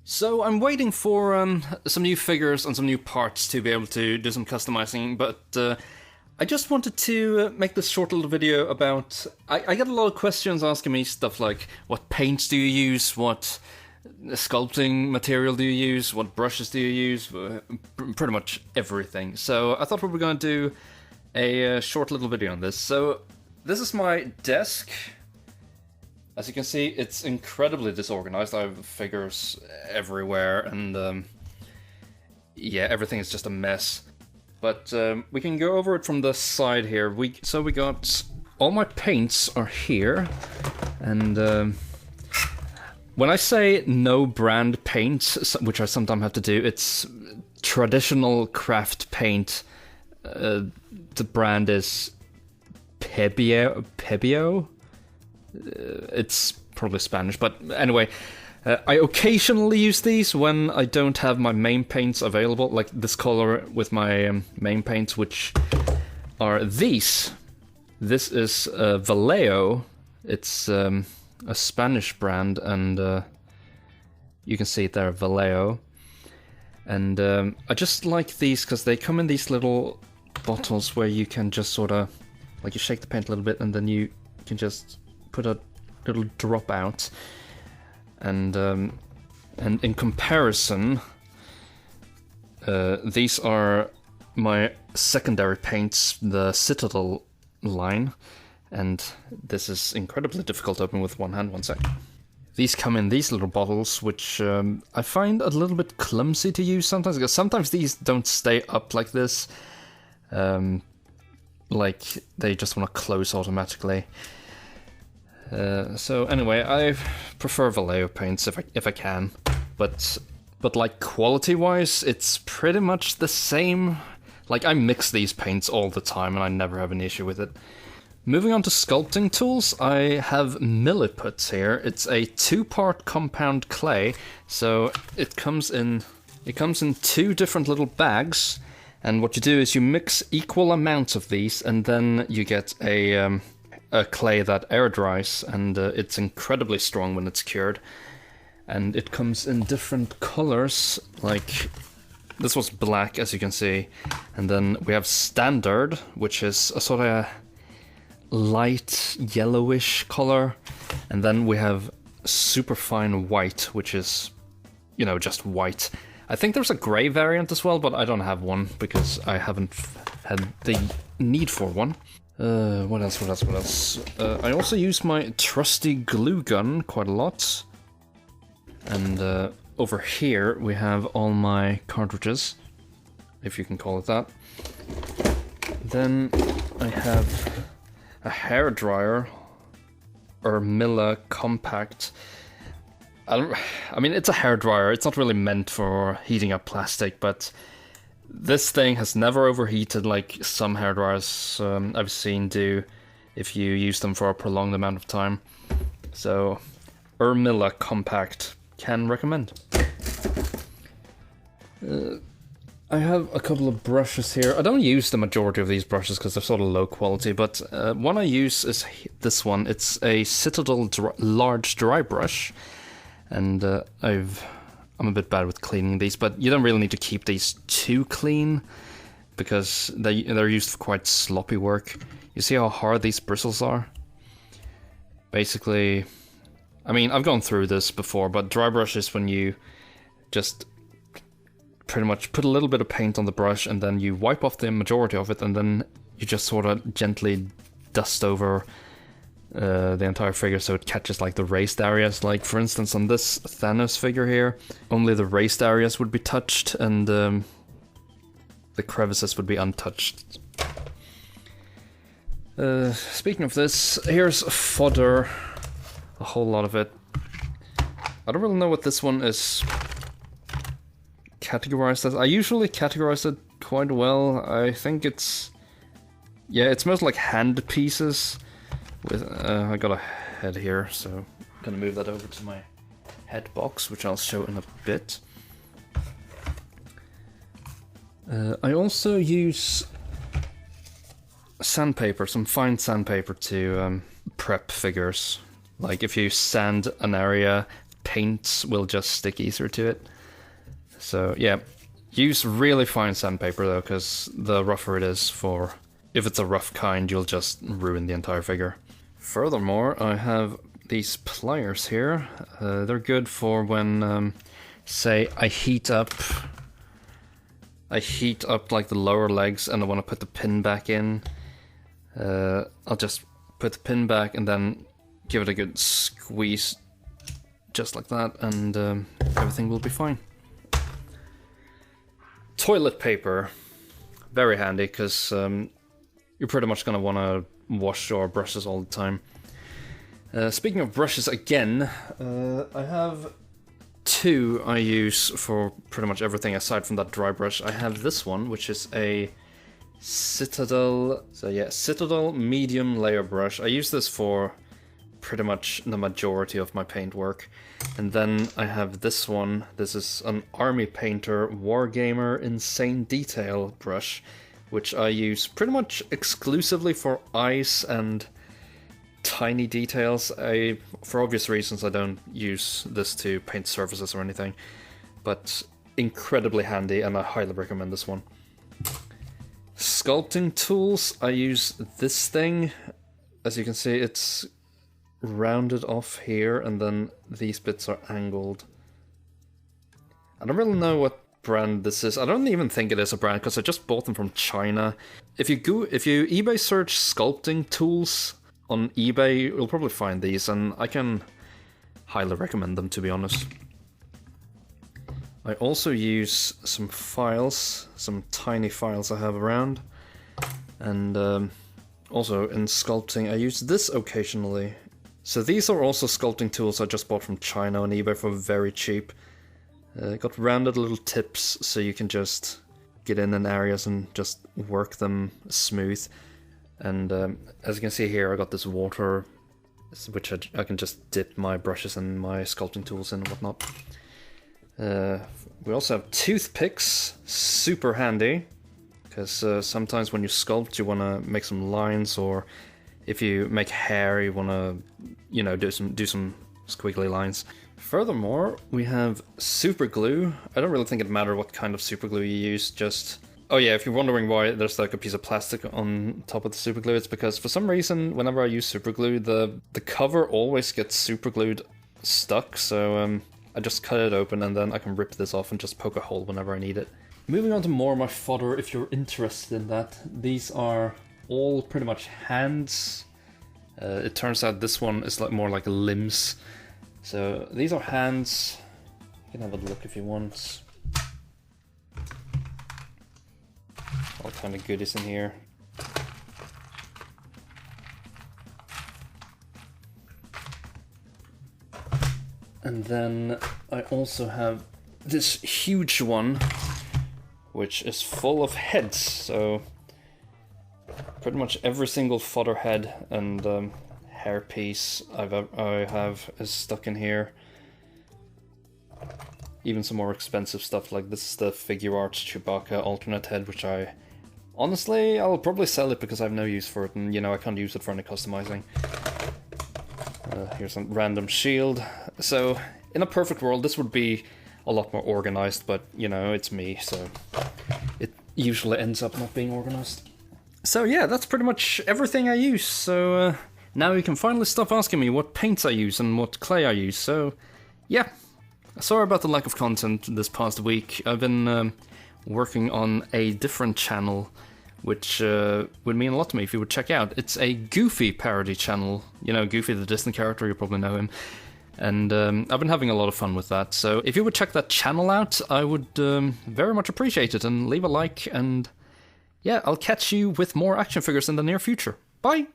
So I'm waiting for some new figures and some new parts to be able to do some customizing, but I just wanted to make this short little video about... I get a lot of questions asking me stuff like, what paints do you use, what sculpting material do you use, what brushes do you use, pretty much everything. So I thought we were going to do a short little video on this. So this is my desk. As you can see, it's incredibly disorganized. I have figures everywhere, and yeah, everything is just a mess. But we can go over it from the side here. So we got all my paints are here, and when I say no brand paint, which I sometimes have to do, it's traditional craft paint. The brand is Pebeo. It's probably Spanish, but anyway, I occasionally use these when I don't have my main paints available, like this color with my main paints, which are these. This is Vallejo. It's a Spanish brand, and you can see it there, Vallejo. And I just like these because they come in these little bottles where you can just sort of, like, you shake the paint a little bit and then you can just put a little drop out, and in comparison, these are my secondary paints, the Citadel line, and this is incredibly difficult to open with one hand. One sec. These come in these little bottles, which I find a little bit clumsy to use sometimes, because sometimes these don't stay up like this, like they just want to close automatically. So anyway, I prefer Vallejo paints if I can, but like quality-wise, it's pretty much the same. Like, I mix these paints all the time, and I never have an issue with it. Moving on to sculpting tools, I have Milliputs here. It's a 2-part compound clay, so it comes in two different little bags, and what you do is you mix equal amounts of these, and then you get a clay that air dries, and it's incredibly strong when it's cured. And it comes in different colors, like this was black, as you can see, and then we have standard, which is a sort of light yellowish color, and then we have superfine white, which is, you know, just white. I think there's a grey variant as well, but I don't have one because I haven't had the need for one. What else? I also use my trusty glue gun quite a lot. And over here we have all my cartridges, if you can call it that. Then I have a hairdryer, or Milla Compact. I mean, it's a hairdryer. It's not really meant for heating up plastic, but this thing has never overheated like some hairdryers I've seen do if you use them for a prolonged amount of time. So, Milla Compact, can recommend. I have a couple of brushes here. I don't use the majority of these brushes because they're sort of low quality, but one I use is this one. It's a Citadel large dry brush, and I'm a bit bad with cleaning these, but you don't really need to keep these too clean because they're used for quite sloppy work. You see how hard these bristles are? Basically, I mean, I've gone through this before, but dry brush is when you just pretty much put a little bit of paint on the brush and then you wipe off the majority of it, and then you just sort of gently dust over the entire figure so it catches like the raised areas. Like, for instance, on this Thanos figure here, only the raised areas would be touched, and the crevices would be untouched. Speaking of this, here's Fodder, a whole lot of it. I don't really know what this one is categorized as. I usually categorize it quite well. I think it's mostly like hand pieces. With I got a head here, so I'm gonna move that over to my head box, which I'll show in a bit. I also use sandpaper, some fine sandpaper, to prep figures. Like, if you sand an area, paints will just stick easier to it. So yeah, use really fine sandpaper though, because the rougher it is, for if it's a rough kind, you'll just ruin the entire figure. Furthermore, I have these pliers here. They're good for when, say, I heat up like the lower legs and I want to put the pin back in. I'll just put the pin back and then give it a good squeeze, just like that, and everything will be fine. Toilet paper, very handy, because you're pretty much going to want to wash your brushes all the time. Speaking of brushes again, I have two I use for pretty much everything aside from that dry brush. I have this one, which is a Citadel, Citadel medium layer brush. I use this for pretty much the majority of my paint work. And then I have this one. This is an Army Painter Wargamer Insane Detail brush, which I use pretty much exclusively for eyes and tiny details. For obvious reasons, I don't use this to paint surfaces or anything, but incredibly handy, and I highly recommend this one. Sculpting tools, I use this thing. As you can see, it's rounded off here, and then these bits are angled. I don't really know what brand this is. I don't even think it is a brand, because I just bought them from China. If you eBay search sculpting tools on eBay, you'll probably find these, and I can highly recommend them, to be honest. I also use some files, some tiny files I have around, and also in sculpting I use this occasionally. So these are also sculpting tools I just bought from China on eBay for very cheap. Got rounded little tips so you can just get in areas and just work them smooth. And as you can see here, I got this water, which I can just dip my brushes and my sculpting tools in and whatnot. We also have toothpicks, super handy, because sometimes when you sculpt you want to make some lines, or if you make hair you want to, you know, do some squiggly lines. Furthermore, we have super glue. I don't really think it matters what kind of super glue you use, just... Oh yeah, if you're wondering why there's like a piece of plastic on top of the super glue, it's because for some reason whenever I use super glue, the cover always gets super glued stuck, so I just cut it open and then I can rip this off and just poke a hole whenever I need it. Moving on to more of my fodder, if you're interested in that. These are all pretty much hands. It turns out this one is like more like limbs. So these are hands. You can have a look if you want. All kind of goodies in here. And then I also have this huge one, which is full of heads. So pretty much every single fodder head and hair piece I have is stuck in here. Even some more expensive stuff, like this is the Figure Arts Chewbacca alternate head, which honestly, I'll probably sell it because I have no use for it, and you know, I can't use it for any customizing. Here's a random shield. So, in a perfect world, this would be a lot more organized, but, you know, it's me, so it usually ends up not being organized. So yeah, that's pretty much everything I use, so now you can finally stop asking me what paints I use and what clay I use, so yeah. Sorry about the lack of content this past week. I've been working on a different channel, which would mean a lot to me if you would check out. It's a Goofy parody channel. You know, Goofy the Disney character, you probably know him. And I've been having a lot of fun with that. So if you would check that channel out, I would very much appreciate it. And leave a like, and yeah, I'll catch you with more action figures in the near future. Bye!